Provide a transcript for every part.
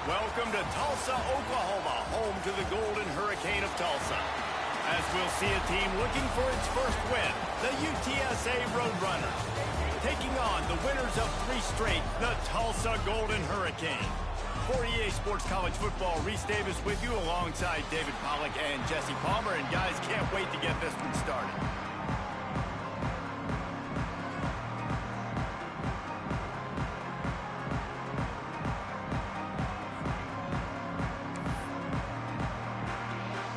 Welcome to Tulsa, Oklahoma, home to the Golden Hurricane of Tulsa. As we'll see a team looking for its first win, the UTSA Roadrunners, taking on the winners of 3 straight, the Tulsa Golden Hurricane. For EA Sports College Football, Reese Davis with you alongside David Pollack and Jesse Palmer. And guys, can't wait to get this one started.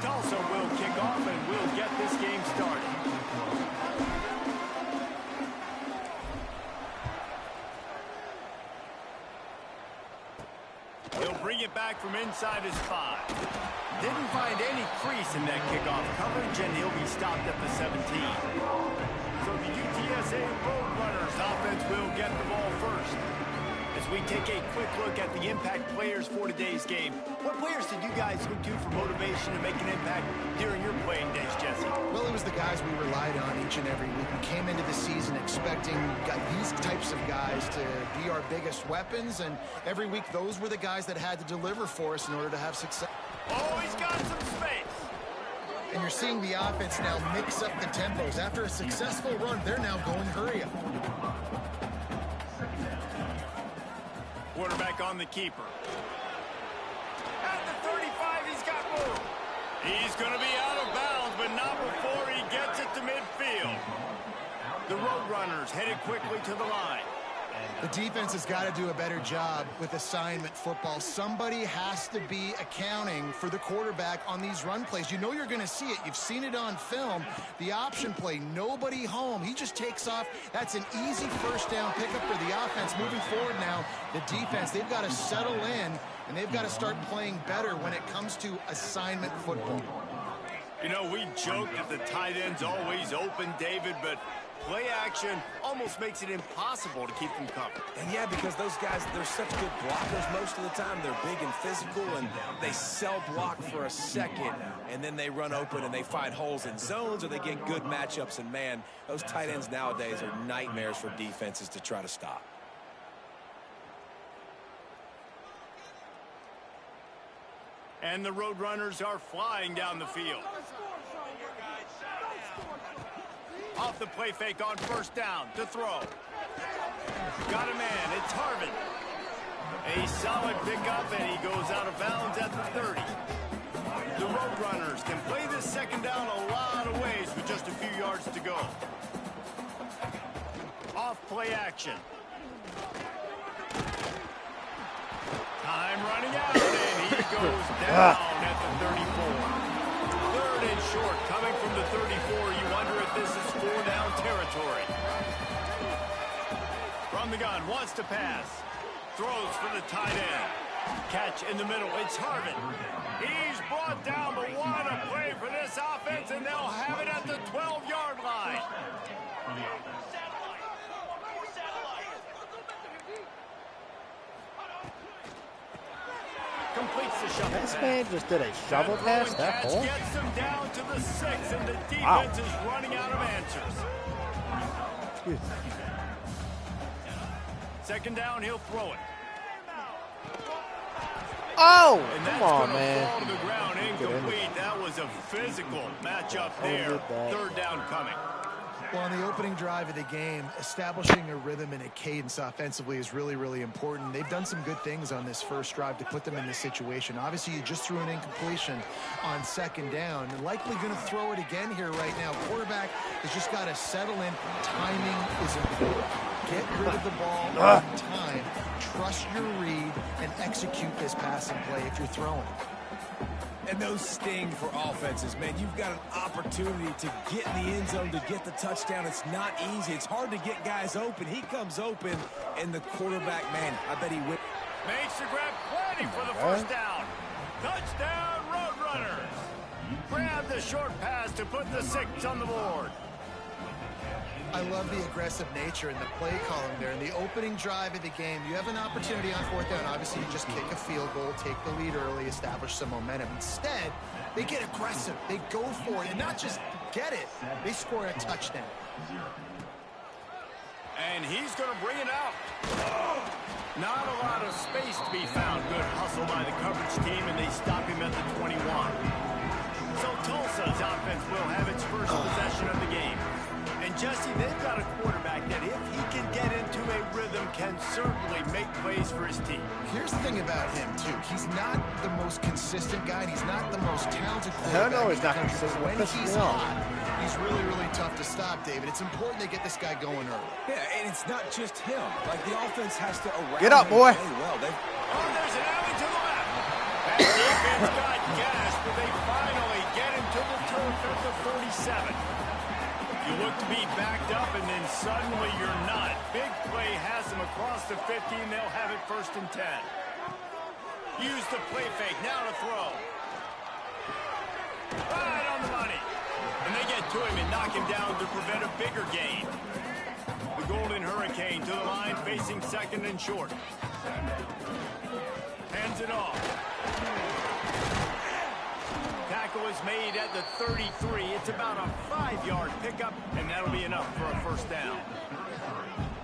Tulsa will kick off and we'll get this game started. He'll bring it back from inside his 5. Didn't find any crease in that kickoff coverage, and he'll be stopped at the 17. So the UTSA Roadrunners offense will get the ball first. As we take a quick look at the impact players for today's game, what players did you guys look to for motivation to make an impact during your playing days, Jesse? Well, it was the guys we relied on each and every week. We came into the season expecting these types of guys to be our biggest weapons, and every week those were the guys that had to deliver for us in order to have success. Oh, he's got some space. And you're seeing the offense now mix up the tempos. After a successful run, they're now going hurry up. Quarterback on the keeper. At the 35, he's got room. He's going to be out of bounds, but not before he gets it to midfield. The Roadrunners headed quickly to the line. The defense has got to do a better job with assignment football. Somebody has to be accounting for the quarterback on these run plays. You know you're going to see it. You've seen it on film. The option play, nobody home. He just takes off. That's an easy first down pickup for the offense. Moving forward now, the defense, they've got to settle in, and they've got to start playing better when it comes to assignment football. You know, we joke that the tight end's always open, David, but play action almost makes it impossible to keep them covered. And yeah, because those guys, they're such good blockers most of the time. They're big and physical, and they sell block for a second, and then they run open and they find holes in zones, or they get good matchups. And man, those tight ends nowadays are nightmares for defenses to try to stop. And the Roadrunners are flying down the field. Off the play fake on first down to throw. Got a man, it's Harvin. A solid pickup, and he goes out of bounds at the 30. The Roadrunners can play this second down a lot of ways with just a few yards to go. Off play action. Time running out, and he goes down at the 34. Third and short, coming from the 34. You wonder if this is 4-down territory. From the gun, wants to pass. Throws for the tight end. Catch in the middle, it's Harvin. He's brought down, but what a play for this offense, and they'll have it at the 12-yard line. Completes the shovel. This man just did a shovel pass that hole. Gets them down to the 6, and the defense is running out of answers. Excuse me. Second down, he'll throw it. Oh, And come that's on, gonna man. fall to the ground incomplete. That was a physical matchup there. Third down coming. Well, on the opening drive of the game, establishing a rhythm and a cadence offensively is really, really important. They've done some good things on this first drive to put them in this situation. Obviously, you just threw an incompletion on second down. They're likely going to throw it again here right now. Quarterback has just got to settle in. Timing is important. Get rid of the ball on time. Trust your read and execute this passing play if you're throwing. And those sting for offenses, man. You've got an opportunity to get in the end zone, to get the touchdown. It's not easy. It's hard to get guys open. He comes open, and the quarterback, man, I bet he will. Makes the grab plenty for the first down. Touchdown, Roadrunners. Grab the short pass to put the 6 on the board. I love the aggressive nature in the play column there. In the opening drive of the game, you have an opportunity on fourth down. Obviously, you just kick a field goal, take the lead early, establish some momentum. Instead, they get aggressive. They go for it, and not just get it. They score a touchdown. And he's going to bring it out. Not a lot of space to be found. Good hustle by the coverage team, and they stop him at the 21. So Tulsa's offense will have its first possession of the game. And Jesse, they've got a quarterback that if he can get into a rhythm can certainly make plays for his team. Here's the thing about him, too. He's not the most consistent guy, and he's not the most talented quarterback. No, he's not consistent. When he's hot, he's really, really tough to stop, David. It's important they get this guy going early. Yeah, and it's not just him. Like, the offense has to around Get up, boy. Well. Oh, there's an alley to the left. That defense got gashed, but they finally get him to the turf at the 47. You look to be backed up, and then suddenly you're not. Big play has them across the 50, and they'll have it 1st and 10. Use the play fake. Now to throw. Right on the money. And they get to him and knock him down to prevent a bigger gain. The Golden Hurricane to the line, facing 2nd and short. Hands it off. Tackle is made at the 33. It's about a 5-yard pickup, and that'll be enough for a 1st down.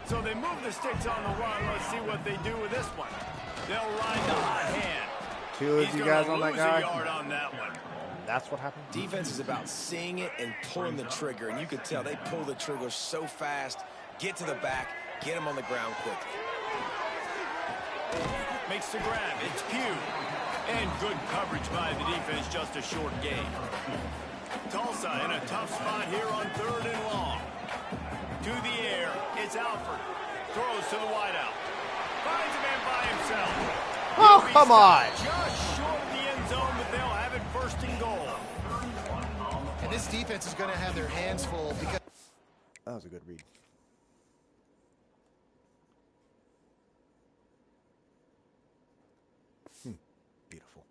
So they move the sticks on the run. Let's see what they do with this one. They'll ride the hot hand. Two of you guys on that guy. Yard on that one. That's what happened. Defense is about seeing it and pulling the trigger, and you can tell they pull the trigger so fast, get to the back, get him on the ground quickly. Makes the grab. It's Pugh. And good coverage by the defense, just a short gain. Tulsa in a tough spot here on 3rd and long. To the air, it's Alford. Throws to the wideout. Finds a man by himself. Oh, come on. Just short of the end zone, but they'll have it 1st and goal. And this defense is going to have their hands full because... That was a good read. Beautiful.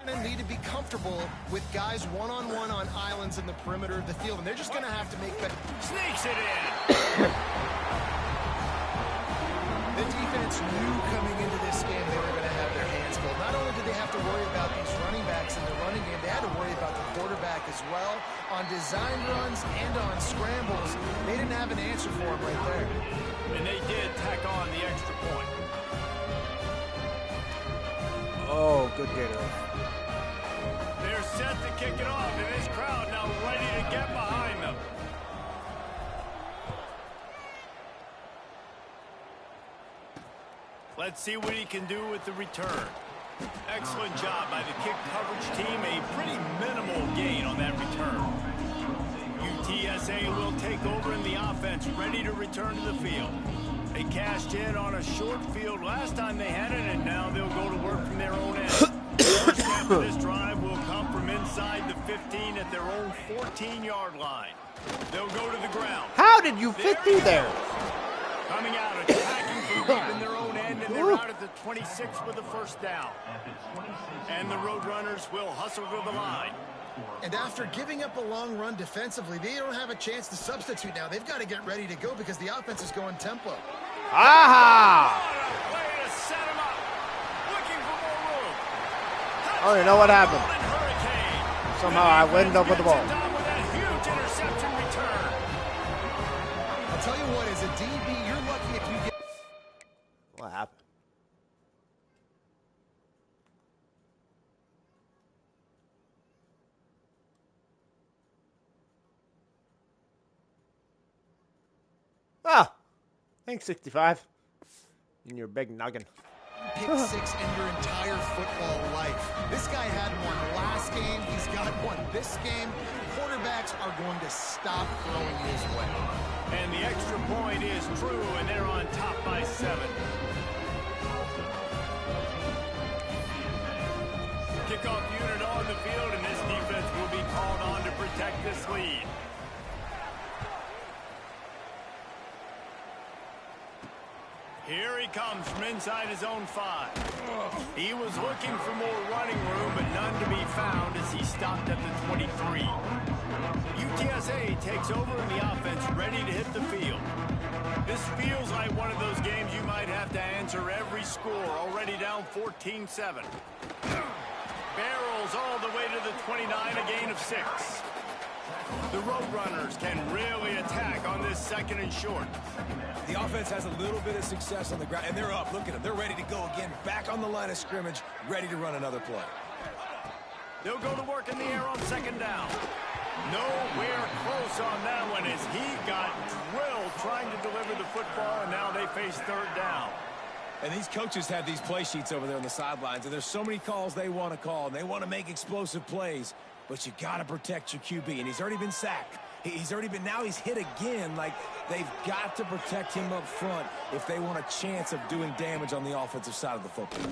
They need to be comfortable with guys one-on-one on islands in the perimeter of the field, and they're just going to have to make that. Sneaks it in. The defense knew coming into this game they were going to have their hands full. Not only did they have to worry about these running backs in the running game, they had to worry about the quarterback as well. On design runs and on scrambles, they didn't have an answer for him right there. And they did tack on the extra point. Oh, good gator. They're set to kick it off, and this crowd now ready to get behind them. Let's see what he can do with the return. Excellent job by the kick coverage team. A pretty minimal gain on that return. UTSA will take over in the offense, ready to return to the field. They cashed in on a short field last time they had it, and now they'll go to work from their own end. First half of this drive will come from inside the 15 at their own 14-yard line. They'll go to the ground. How did you fit through there? Coming out, attacking from deep in their own end, and they're out at the 26 with the 1st down. And the Roadrunners will hustle to the line. And after giving up a long run defensively, they don't have a chance to substitute now. They've got to get ready to go because the offense is going tempo. Aha! What a way to set him up. Looking for more room. Oh, you know what happened? Golden Hurricane. Somehow I went up with the ball. With that huge interception return. I'll tell you what, as a DB, you're lucky if you get... What happened? Ah, thanks 65. In your big noggin. Pick 6 in your entire football life. This guy had one last game. He's got one this game. Quarterbacks are going to stop throwing his way. And the extra point is true, and they're on top by 7. Kickoff unit on the field, and this defense will be called on to protect this lead. Here he comes from inside his own 5. He was looking for more running room, but none to be found as he stopped at the 23. UTSA takes over in the offense, ready to hit the field. This feels like one of those games you might have to answer every score, already down 14-7. Barrels all the way to the 29, a gain of 6. The Roadrunners can really attack on this 2nd and short. The offense has a little bit of success on the ground, and they're up. Look at them. They're ready to go again, back on the line of scrimmage, ready to run another play. They'll go to work in the air on 2nd down. Nowhere close on that one as he got drilled trying to deliver the football, and now they face 3rd down. And these coaches have these play sheets over there on the sidelines, and there's so many calls they want to call, and they want to make explosive plays, but you got to protect your QB, and he's already been sacked. Now he's hit again. Like, they've got to protect him up front if they want a chance of doing damage on the offensive side of the football.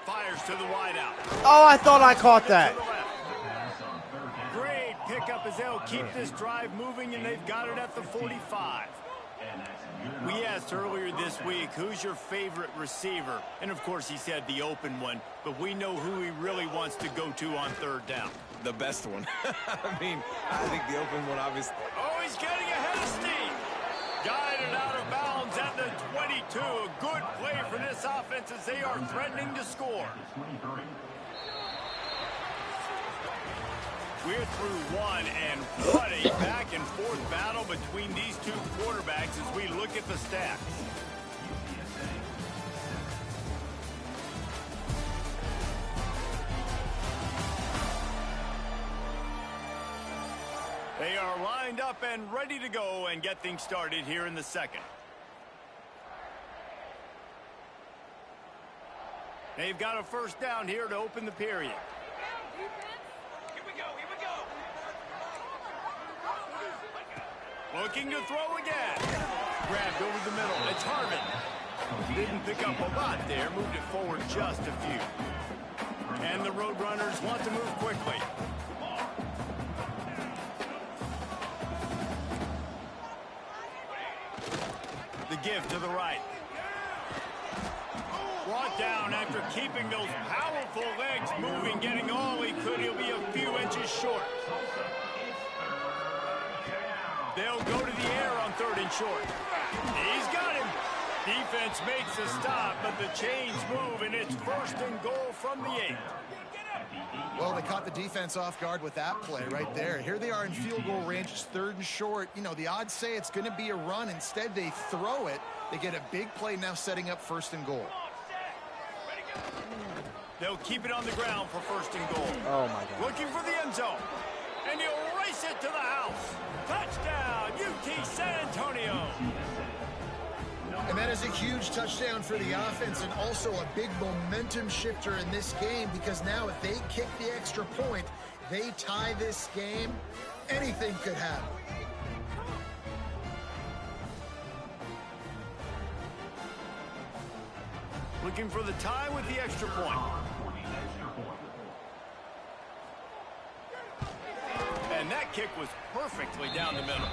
Fires to the wideout. Oh, I thought I caught that. Great pickup as they'll keep this drive moving, and they've got it at the 45. We asked earlier this week, who's your favorite receiver? And, of course, he said the open one, but we know who he really wants to go to on 3rd down. The best one. I think the open one, obviously. Oh, he's getting ahead of steam. Guided out of bounds at the 22. A good play for this offense as they are threatening to score. We're through one, and what a back-and-forth battle between these two quarterbacks as we look at the stats. They are lined up and ready to go and get things started here in the 2nd. They've got a 1st down here to open the period. Looking to throw again. Grabbed over the middle. It's Harvin. Didn't pick up a lot there. Moved it forward just a few. And the Roadrunners want to move quickly. The give to the right. Brought down after keeping those powerful legs moving, getting all he could. He'll be a few inches short. They'll go to the air on 3rd and short. He's got him. Defense makes a stop, but the chains move, and it's 1st and goal from the 8. Well, they caught the defense off guard with that play right there. Here they are in field goal range. It's 3rd and short. You know, the odds say it's going to be a run. Instead, they throw it. They get a big play now setting up 1st and goal. They'll keep it on the ground for 1st and goal. Oh, my God. Looking for the end zone. And he'll race it to the house. Touchdown, UT San Antonio. And that is a huge touchdown for the offense and also a big momentum shifter in this game because now if they kick the extra point, they tie this game, anything could happen. Looking for the tie with the extra point. And that kick was perfectly down the middle.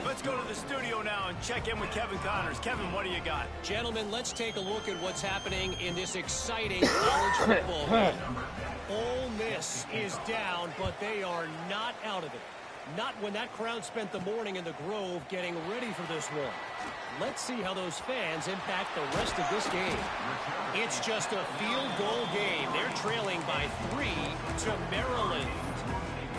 Let's go to the studio now and check in with Kevin Connors. Kevin, what do you got? Gentlemen, let's take a look at what's happening in this exciting college football game. Ole Miss is down, but they are not out of it. Not when that crowd spent the morning in the Grove getting ready for this one. Let's see how those fans impact the rest of this game. It's just a field goal game. They're trailing by 3 to Maryland.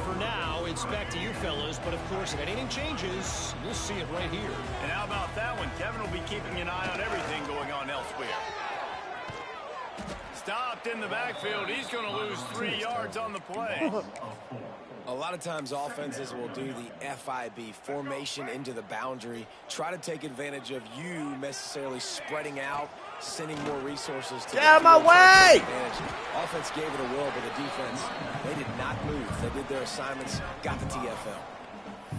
For now, it's back to you fellas, but of course, if anything changes, you'll see it right here. And how about that one? Kevin will be keeping an eye on everything going on elsewhere. Stopped in the backfield. He's going to lose 3 yards on the play. A lot of times offenses will do the FIB, formation into the boundary, try to take advantage of you necessarily spreading out, sending more resources to get out of my way! Offense gave it a whirl, but the defense, they did not move. They did their assignments, got the TFL.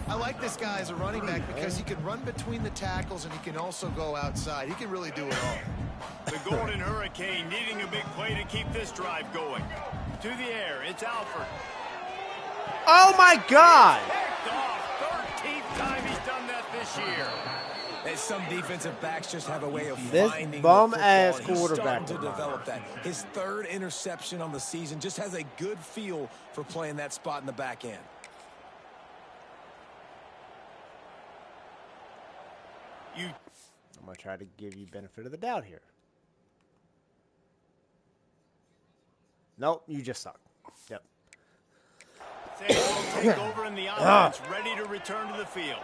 I like this guy as a running back because he can run between the tackles and he can also go outside. He can really do it all. The Golden Hurricane needing a big play to keep this drive going. To the air, it's Alford. Oh, my God! Picked off. 13th time he's done that this year. And some defensive backs just have a way of This finding bum-ass the football. He's quarterback starting to develop that. His 3rd interception on the season just has a good feel for playing that spot in the back end. I'm going to try to give you benefit of the doubt here. Nope, you just suck. Yep. They will take over in the offense, ready to return to the field.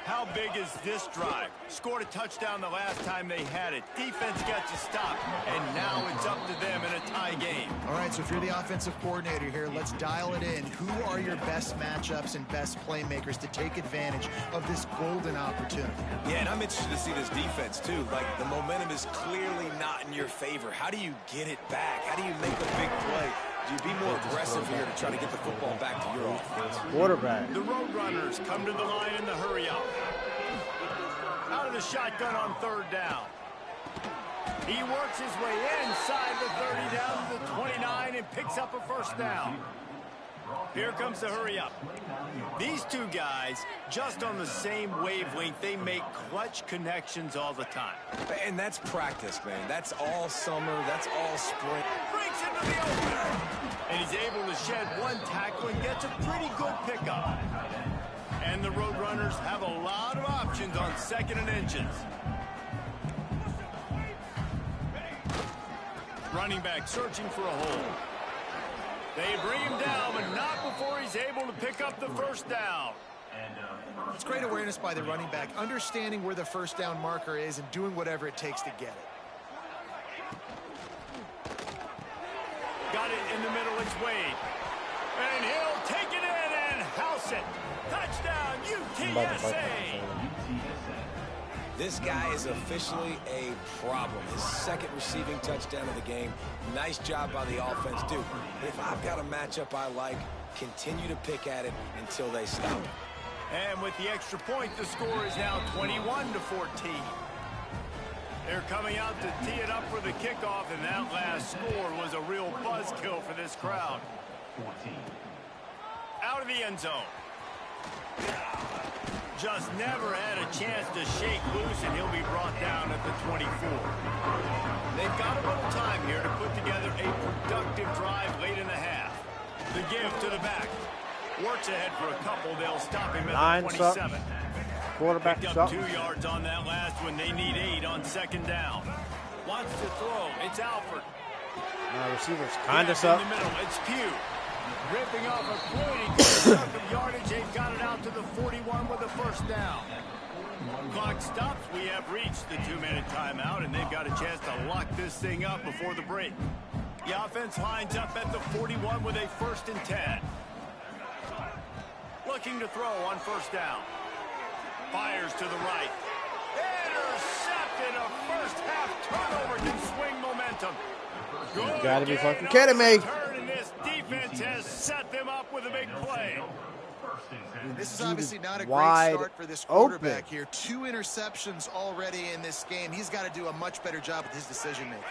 How big is this drive? Scored a touchdown the last time they had it. Defense gets a stop, and now it's up to them in a tie game. All right, so if you're the offensive coordinator here, let's dial it in. Who are your best matchups and best playmakers to take advantage of this golden opportunity? Yeah, and I'm interested to see this defense, too. Like, the momentum is clearly not in your favor. How do you get it back? How do you make a big play? Do you be more aggressive here to try to get the football back to your offense? Quarterback. The Roadrunners come to the line in the hurry up. Out of the shotgun on third down. He works his way inside the 30 down to the 29 and picks up a first down. Here comes the hurry up. These two guys, just on the same wavelength, they make clutch connections all the time. And that's practice, man. That's all summer. That's all spring. Breaks into the opener. And he's able to shed one tackle and gets a pretty good pickup. And the Roadrunners have a lot of options on second and inches. Running back searching for a hole. They bring him down, but not before he's able to pick up the first down. It's great awareness by the running back, understanding where the first down marker is and doing whatever it takes to get it. Got it in the middle, it's Wade. And he'll take it in and house it. Touchdown, UTSA! This guy is officially a problem. His second receiving touchdown of the game. Nice job by the offense, too. If I've got a matchup I like, continue to pick at it until they stop it. And with the extra point, the score is now 21-14. They're coming out to tee it up for the kickoff, and that last score was a real buzzkill for this crowd. Out of the end zone. Just never had a chance to shake loose, and he'll be brought down at the 24. They've got a little time here to put together a productive drive late in the half. The give to the back. Works ahead for a couple. They'll stop him at the 27. Quarterback Picked up 2 yards on that last one. They need 8 on second down. Wants to throw. It's Alford. Receivers kind of up. In the middle, it's Pugh. Ripping off a pretty good chunk of yardage. They've got it out to the 41 with a first down. Clock stops. We have reached the 2-minute timeout, and they've got a chance to lock this thing up before the break. The offense lines up at the 41 with a 1st and 10. Looking to throw on first down. Fires to the right. Intercepted. A first half turnover can swing momentum. You gotta be fucking kidding me. This defense has set them up with a big play. This is obviously not a great start for this quarterback here. 2 interceptions already in this game. He's got to do a much better job with his decision-making.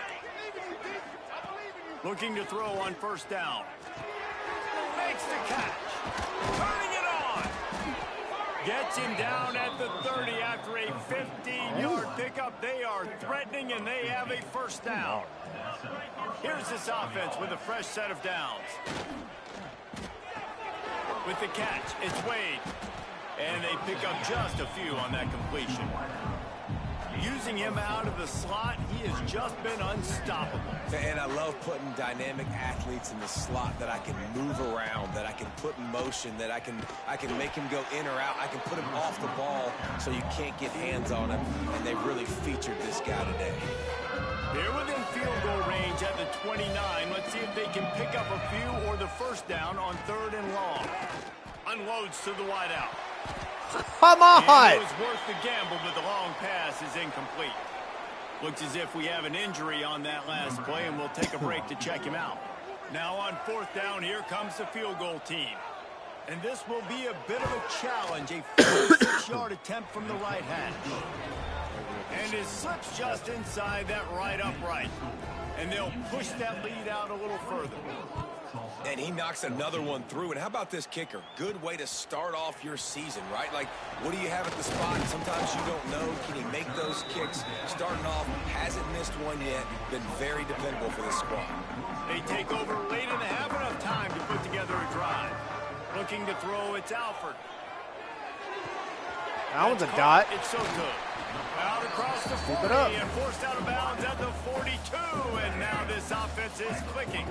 Looking to throw on first down. Makes the catch. Turning it on. Gets him down at the 30 after a 15-yard pickup. They are threatening, and they have a first down. Here's this offense with a fresh set of downs. With the catch, it's Wade. And they pick up just a few on that completion. Using him out of the slot, he has just been unstoppable. And I love putting dynamic athletes in the slot that I can move around, that I can put in motion, that I can make him go in or out. I can put him off the ball so you can't get hands on him. And they really featured this guy today. They're within field goal range at the 29. Let's see if they can pick up a few or the first down on 3rd and long. Unloads to the wideout. Come on! It was worth the gamble, but the long pass is incomplete. Looks as if we have an injury on that last play, and we'll take a break to check him out. Now on 4th down, here comes the field goal team. And this will be a bit of a challenge, a 46-yard attempt from the right hash. And it slips just inside that right upright. And they'll push that lead out a little further. And he knocks another one through. And how about this kicker? Good way to start off your season, right? Like, what do you have at the spot? Sometimes you don't know. Can he make those kicks? Starting off, hasn't missed one yet. Been very dependable for this squad. They take over late in the half, enough time to put together a drive. Looking to throw, it's Alford. That one's a dot. It's Soto. Out across the 40 and forced out of bounds at the 42. And now this offense is clicking.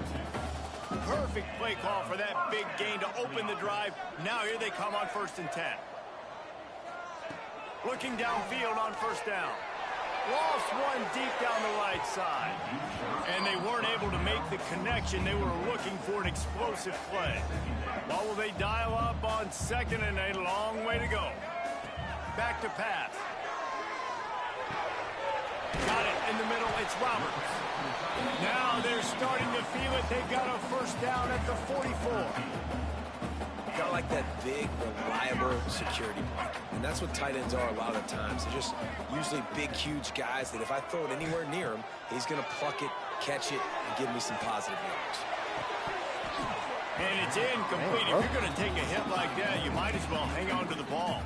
perfect play call for that big gain to open the drive. Now here they come on 1st and 10. Looking downfield on 1st down. Lost one deep down the right side. And they weren't able to make the connection. They were looking for an explosive play. What will they dial up on 2nd and a long way to go? Back to pass. Got it in the middle. It's Roberts. Now they're starting to feel it. They've got a 1st down at the 44. Got like that big, reliable security blanket. And that's what tight ends are a lot of times. They're just usually big, huge guys that if I throw it anywhere near him, he's going to pluck it, catch it, and give me some positive yards. And it's incomplete. If you're going to take a hit like that, you might as well hang on to the ball.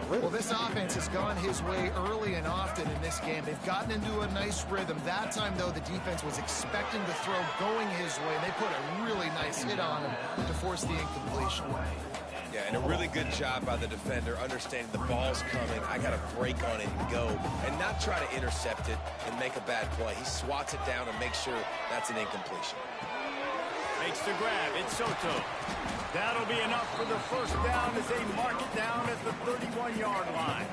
Well, this offense has gone his way early and often in this game. They've gotten into a nice rhythm. That time, though, the defense was expecting the throw going his way. They put a really nice hit on him to force the incompletion. Yeah, and a really good job by the defender, understanding the ball's coming. I got to break on it and go, and not try to intercept it and make a bad play. He swats it down and makes sure that's an incompletion. Makes the grab. It's Soto. That'll be enough for the 1st down as they mark it down at the 31-yard line.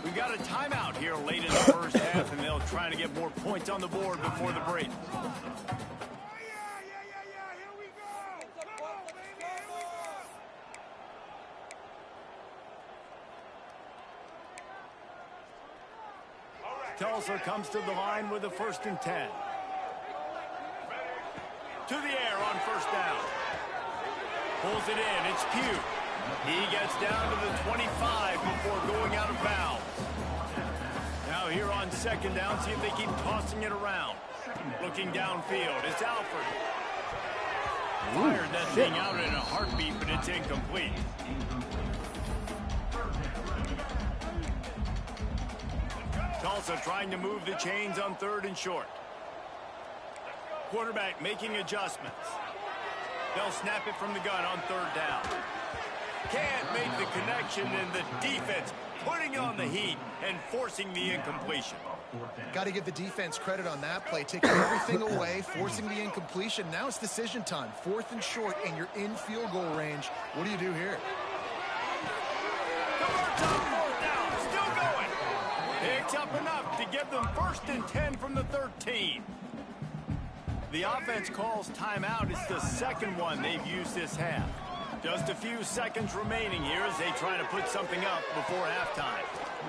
We got a timeout here late in the 1st half, and they'll try to get more points on the board before the break. Tulsa comes to the line with a 1st and 10. To the air on 1st down. Pulls it in. It's Pugh. He gets down to the 25 before going out of bounds. Now here on 2nd down, see if they keep tossing it around. Looking downfield, it's Alford. Fired that thing out in a heartbeat, but it's incomplete. Tulsa trying to move the chains on 3rd and short. Quarterback making adjustments. They'll snap it from the gun on 3rd down. Can't make the connection, and the defense putting on the heat and forcing the incompletion. Got to give the defense credit on that play, taking everything away, forcing the incompletion. Now it's decision time. 4th and short, and you're in field goal range. What do you do here? Converts on 4th down. Still going. Picks up enough to give them 1st and 10 from the 13. The offense calls timeout. It's the 2nd one they've used this half. Just a few seconds remaining here as they try to put something up before halftime.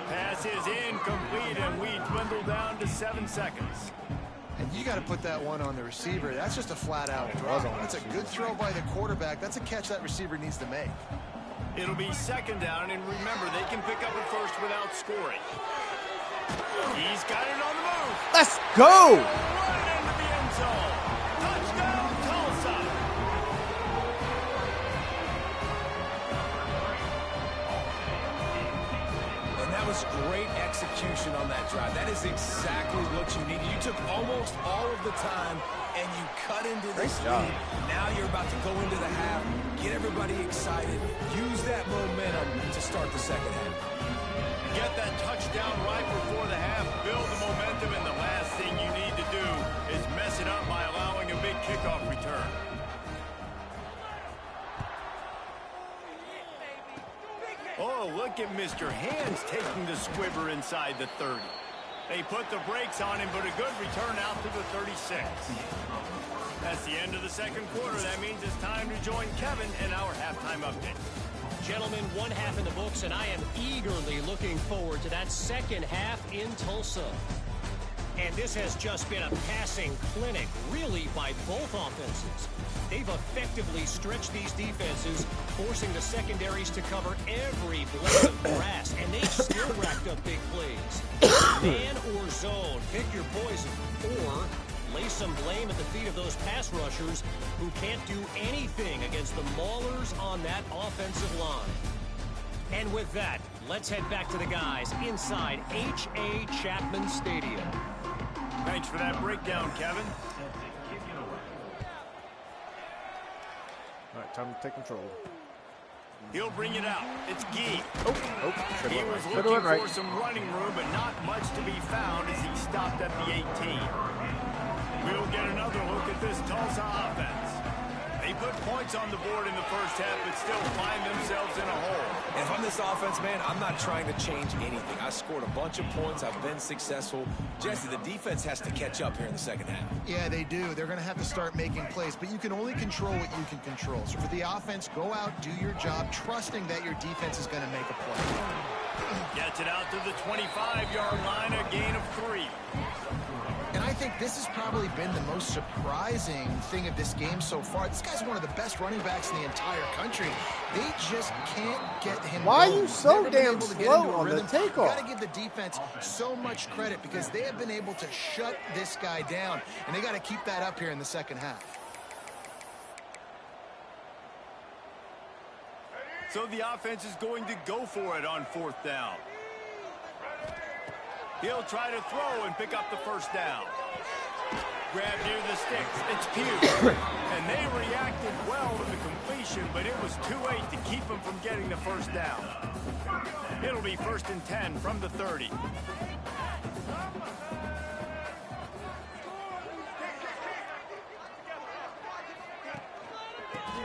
Pass is incomplete, and we dwindle down to 7 seconds. And you got to put that one on the receiver. That's just a flat-out drop. That's a good throw by the quarterback. That's a catch that receiver needs to make. It'll be 2nd down, and remember, they can pick up a 1st without scoring. He's got it on the move. Let's go! Right into the end zone. Touchdown, Tulsa. And that was great execution on that drive. That is exactly what you needed. You took almost all of the time, and you cut into this lead. Now you're about to go into the half, get everybody excited, use that momentum to start the 2nd half. Get that touchdown right before the half, build the momentum, and the last thing you need to do is mess it up by allowing a big kickoff return. Oh, look at Mr. Hands taking the squibber inside the 30. They put the brakes on him, but a good return out to the 36. That's the end of the 2nd quarter. That means it's time to join Kevin in our halftime update. Gentlemen, 1 half in the books, and I am eagerly looking forward to that 2nd half in Tulsa. And this has just been a passing clinic, really, by both offenses. They've effectively stretched these defenses, forcing the secondaries to cover every blade of grass, and they've still racked up big plays. Man or zone, pick your poison, or lay some blame at the feet of those pass rushers who can't do anything against the maulers on that offensive line. And with that, let's head back to the guys inside H.A. Chapman Stadium. Thanks for that breakdown, Kevin. All right, time to take control. He'll bring it out. It's Gee. He was Right. looking Right. for some running room, but not much to be found as he stopped at the 18. We'll get another look at this Tulsa offense. They put points on the board in the first half, but still find themselves in a hole. And if I'm this offense, man, I'm not trying to change anything. I scored a bunch of points. I've been successful. Jesse, the defense has to catch up here in the second half. Yeah, they do. They're going to have to start making plays, but you can only control what you can control. So for the offense, go out, do your job, trusting that your defense is going to make a play. Gets it out to the 25-yard line, a gain of 3. And I think this has probably been the most surprising thing of this game so far. This guy's one of the best running backs in the entire country. They just can't get him Why going. are you so Never been damn able to get slow into a on the rhythm. takeoff? You got to give the defense so much credit because they have been able to shut this guy down, and they got to keep that up here in the second half. So the offense is going to go for it on 4th down. He'll try to throw and pick up the first down. Grab near the sticks. It's Pugh. And they reacted well to the completion, but it was too late to keep him from getting the first down. It'll be 1st and 10 from the 30.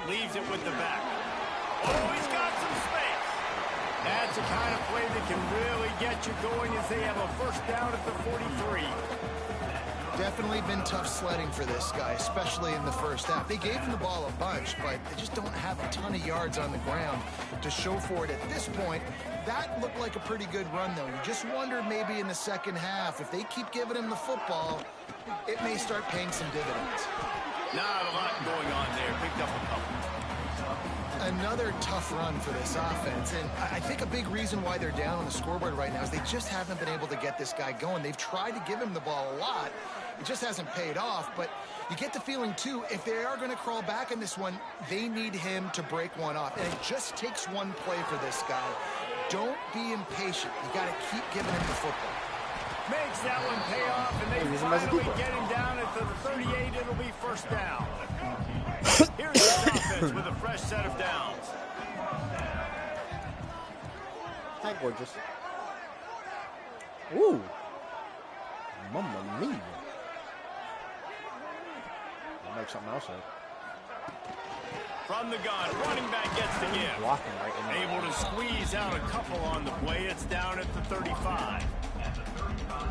Leaves it with the back. Oh, he's got some space. That's the kind of play that can really get you going as they have a first down at the 43. Definitely been tough sledding for this guy, especially in the first half. They gave him the ball a bunch, but they just don't have a ton of yards on the ground to show for it at this point. That looked like a pretty good run, though. You just wonder maybe in the second half, if they keep giving him the football, it may start paying some dividends. Not a lot going on there. Picked up a couple. Another tough run for this offense, and I think a big reason why they're down on the scoreboard right now is they just haven't been able to get this guy going. They've tried to give him the ball a lot. It just hasn't paid off, but you get the feeling, too, if they are going to crawl back in this one, they need him to break one off, and it just takes one play for this guy. Don't be impatient. You got to keep giving him the football. Makes that one pay off, and they finally get him down at the 38. It'll be first down. Here's the offense with a fresh set of downs. Hi, gorgeous. Ooh. Mamma mia. I'll make something else up. From the gun, running back gets the give. Blocking right in there. Able to squeeze out a couple on the play. It's down at the 35.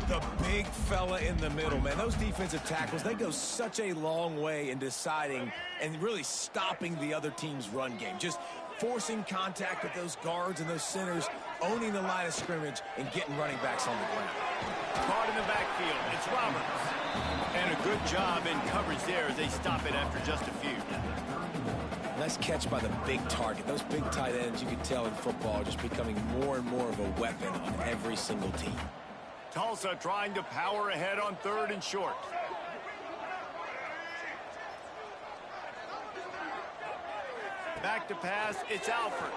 The big fella in the middle, man. Those defensive tackles, they go such a long way in deciding and really stopping the other team's run game. Just forcing contact with those guards and those centers, owning the line of scrimmage, and getting running backs on the ground. Caught in the backfield. It's Roberts. And a good job in coverage there as they stop it after just a few. Nice catch by the big target. Those big tight ends, you can tell in football, are just becoming more and more of a weapon on every single team. Tulsa trying to power ahead on 3rd and short. Back to pass, it's Alford.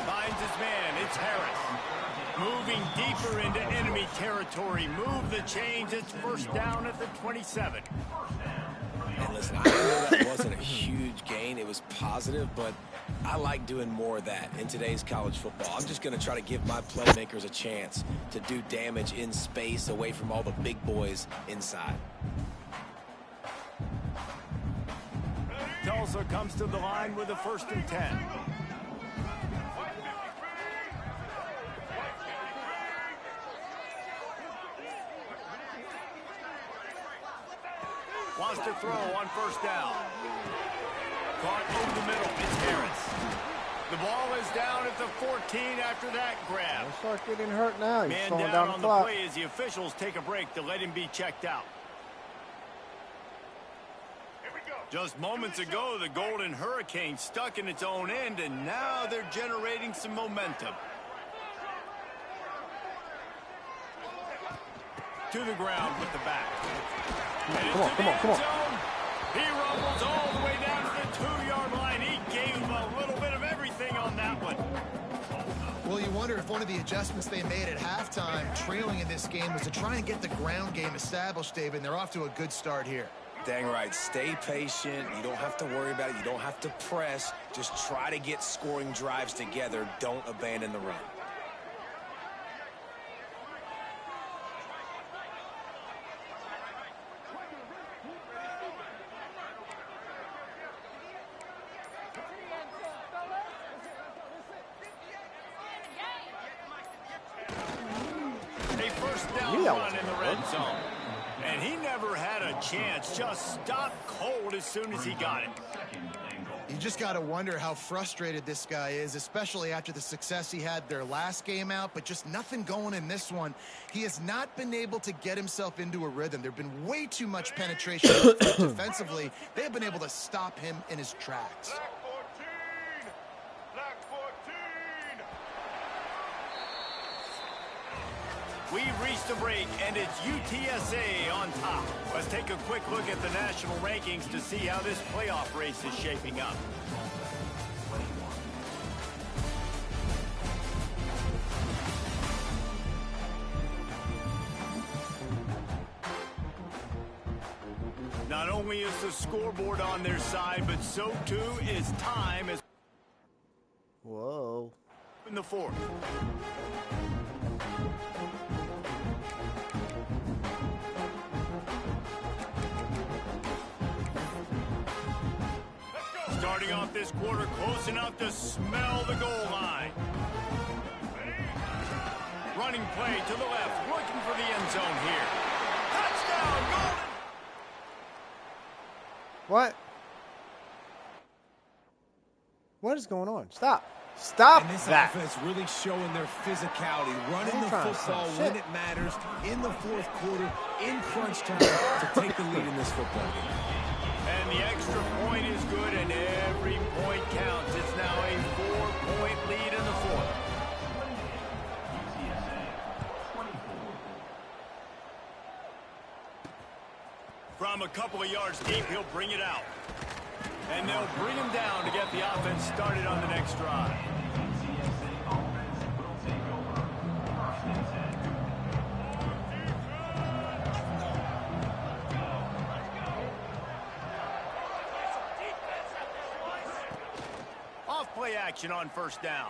Finds his man, it's Harris. Moving deeper into enemy territory. Move the chains, it's first down at the 27. And listen, I know that wasn't a huge gain. It was positive, but I like doing more of that in today's college football. I'm just going to try to give my playmakers a chance to do damage in space away from all the big boys inside. Tulsa comes to the line with a 1st and 10. Wants to throw on first down. Caught over the middle. It's Harris. The ball is down at the 14 after that grab. Don't start getting hurt now. He's Man slowing down down on the the clock. play as the officials take a break to let him be checked out. Just moments ago, the Golden Hurricane stuck in its own end, and now they're generating some momentum. To the ground with the back. Come on, come on, come on. He rumbles all the way down to the 2-yard line. He gave him a little bit of everything on that one. Well, you wonder if one of the adjustments they made at halftime, trailing in this game, was to try and get the ground game established, David, and they're off to a good start here. Dang right. Stay patient. You don't have to worry about it. You don't have to press. Just try to get scoring drives together. Don't abandon the run. that run wasn't in the gonna red work. zone. And he never had a chance. Just stopped cold as soon as he got it. You just got to wonder how frustrated this guy is, especially after the success he had their last game out, but just nothing going in this one. He has not been able to get himself into a rhythm. There have been way too much penetration defensively. They have been able to stop him in his tracks. We've reached a break, and it's UTSA on top. Let's take a quick look at the national rankings to see how this playoff race is shaping up. Not only is the scoreboard on their side, but so too is time as Whoa. in the fourth. Starting off this quarter close enough to smell the goal line. Running play to the left, looking for the end zone here. Touchdown, Golden! What? What is going on? Stop. Stop And this that. offense really showing their physicality, running I'm the trying to football say when shit. it matters, in the fourth quarter, in crunch time, to take the lead in this football game. And the extra point is good, and every point counts. It's now a 4-point lead in the fourth. From a couple of yards deep, he'll bring it out. And they'll bring him down to get the offense started on the next drive. Off-play action on first down.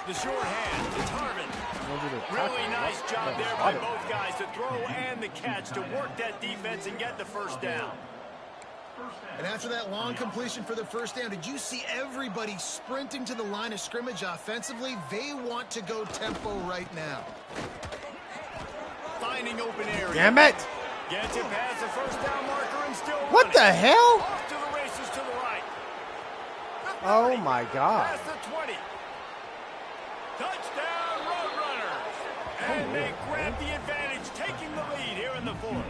The short hand, it's Harmon. Really nice job there by both guys to throw and the catch to work that defense and get the first down. And after that long completion for the first down, did you see everybody sprinting to the line of scrimmage offensively? They want to go tempo right now. Finding open area. Damn it. Gets it past the first down marker and still What running. the hell? Off to the races to the right. The Oh 30, my God. Past the 20. Touchdown, Roadrunners. And they grab the advantage, taking the lead here in the fourth.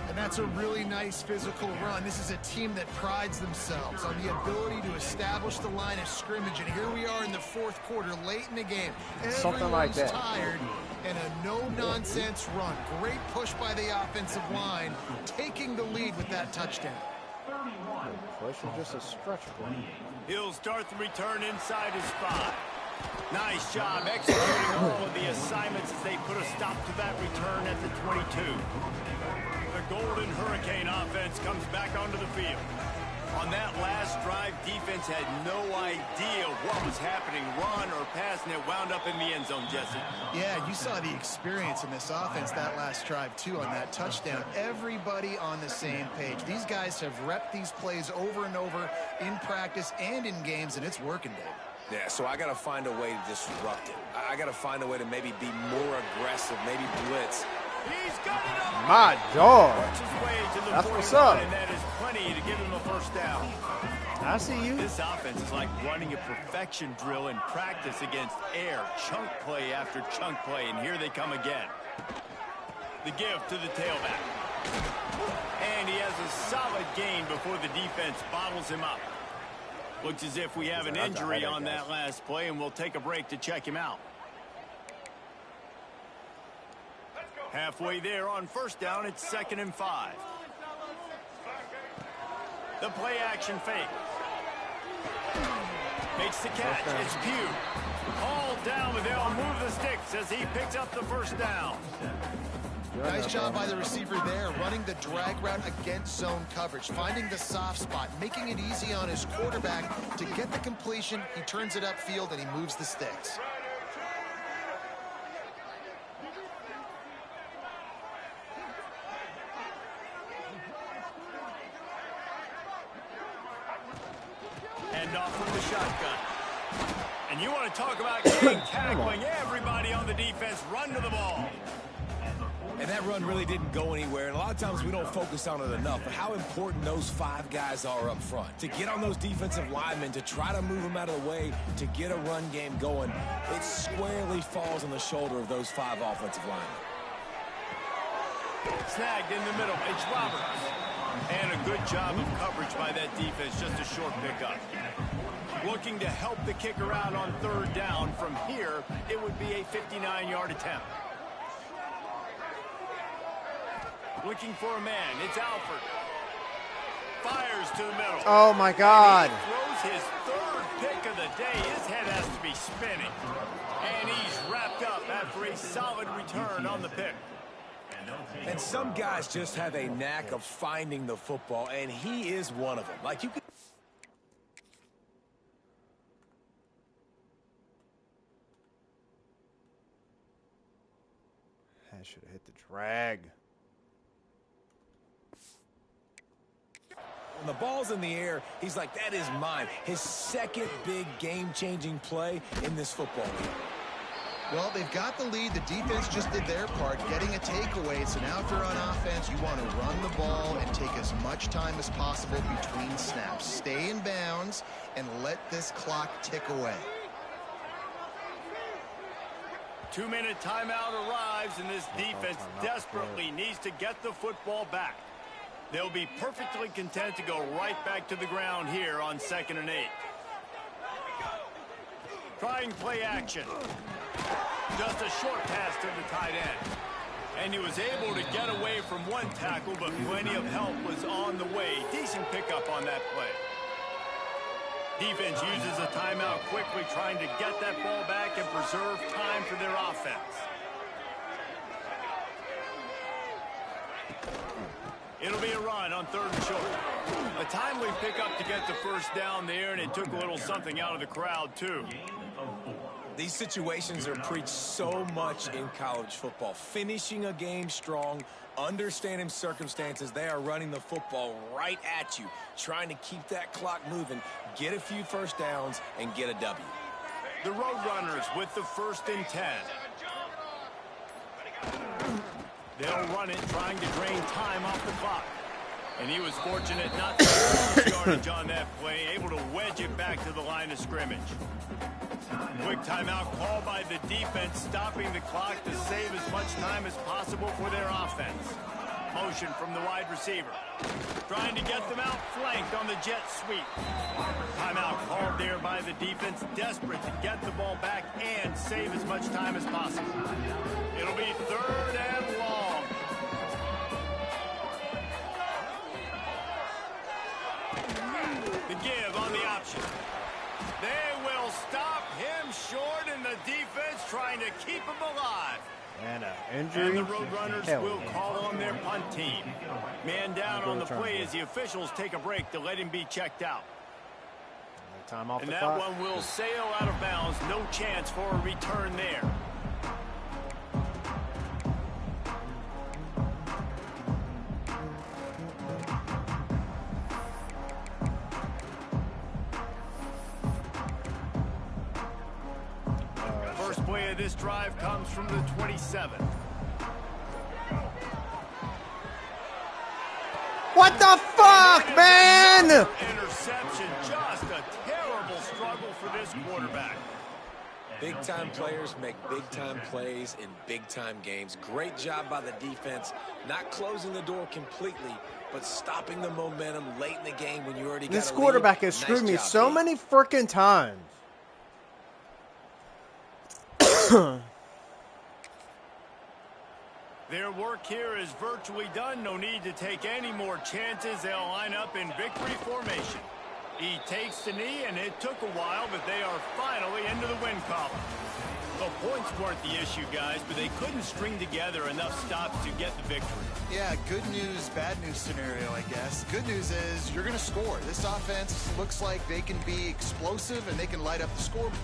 And that's a really nice physical run. This is a team that prides themselves on the ability to establish the line of scrimmage. And here we are in the fourth quarter, late in the game. Something like that. Tired, and a no-nonsense run. Great push by the offensive line, taking the lead with that touchdown. Push or just a stretch play? He'll start the return inside his 5. Nice job executing all of the assignments as they put a stop to that return at the 22. The Golden Hurricane offense comes back onto the field. On that last drive, defense had no idea what was happening, run or pass, and it wound up in the end zone, Jesse. Yeah, you saw the experience in this offense that last drive, too, on that touchdown. Everybody on the same page. These guys have repped these plays over and over in practice and in games, and it's working, Dave. Yeah, so I got to find a way to disrupt it. I got to find a way to maybe be more aggressive, maybe blitz. He's got it up. My dog. Works his way to the That's 41, what's up. and that is plenty to give him a first down. I see you. This offense is like running a perfection drill in practice against air, chunk play after chunk play, and here they come again. The give to the tailback. And he has a solid gain before the defense bottles him up. Looks as if we have an injury on that last play, and we'll take a break to check him out. Halfway there on first down, it's 2nd and 5. The play action fake. Makes the catch. It's Pugh. Hauled down, but they'll move the sticks as he picks up the first down. Nice job by the receiver there, running the drag route against zone coverage, finding the soft spot, making it easy on his quarterback to get the completion. He turns it upfield, and he moves the sticks. And off from the shotgun. And you want to talk about getting tackling everybody on the defense, run to the ball. And that run really didn't go anywhere, and a lot of times we don't focus on it enough, but how important those 5 guys are up front. To get on those defensive linemen, to try to move them out of the way, to get a run game going, it squarely falls on the shoulder of those 5 offensive linemen. Snagged in the middle, it's Roberts. And a good job of coverage by that defense, just a short pickup. Looking to help the kicker out on 3rd down. From here, it would be a 59-yard attempt. Looking for a man, it's Alford. Fires to the middle. Oh my God. And he throws his 3rd pick of the day. His head has to be spinning. And he's wrapped up after a solid return on the pick. And some guys just have a knack of finding the football, and he is one of them. Like you can. I should have hit the drag. When the ball's in the air, he's like, that is mine. His 2nd big game-changing play in this football game. Well, they've got the lead. The defense just did their part, getting a takeaway. So now if you're on offense, you want to run the ball and take as much time as possible between snaps. Stay in bounds and let this clock tick away. 2-minute timeout arrives, and this defense desperately needs to get the football back. They'll be perfectly content to go right back to the ground here on 2nd and 8. Trying play action. Just a short pass to the tight end. And he was able to get away from one tackle, but plenty of help was on the way. Decent pickup on that play. Defense uses a timeout quickly, trying to get that ball back and preserve time for their offense. It'll be a run on 3rd and short. A timely pickup to get the 1st down there, and it took a little something out of the crowd, too. These situations are preached so much in college football. Finishing a game strong, understanding circumstances. They are running the football right at you, trying to keep that clock moving, get a few 1st downs, and get a W. The Roadrunners with the 1st and 10. They'll run it, trying to drain time off the clock. And he was fortunate not to lose yardage on that play, able to wedge it back to the line of scrimmage. Quick timeout call by the defense, stopping the clock to save as much time as possible for their offense. Motion from the wide receiver. Trying to get them outflanked on the jet sweep. Timeout called there by the defense, desperate to get the ball back and save as much time as possible. It'll be 3rd and long. The give on the option. They will stop him short, and the defense trying to keep him alive. And an injury. And the Roadrunners will call on their punt team. Man down on the play as the officials take a break to let him be checked out. Time off and the that clock. one will sail out of bounds. No chance for a return there. First play of this drive comes from the 27. What the fuck, man? Interception, just a terrible struggle for this quarterback. Big-time players make big-time plays in big-time games. Great job by the defense, not closing the door completely, but stopping the momentum late in the game when you already got a lead. This quarterback has screwed me so many freaking times. Their work here is virtually done. No need to take any more chances. They'll line up in victory formation. He takes the knee, and it took a while, but they are finally into the win column. The points weren't the issue, guys, but they couldn't string together enough stops to get the victory. Yeah, good news, bad news scenario, I guess. Good news is you're going to score. This offense looks like they can be explosive, and they can light up the scoreboard.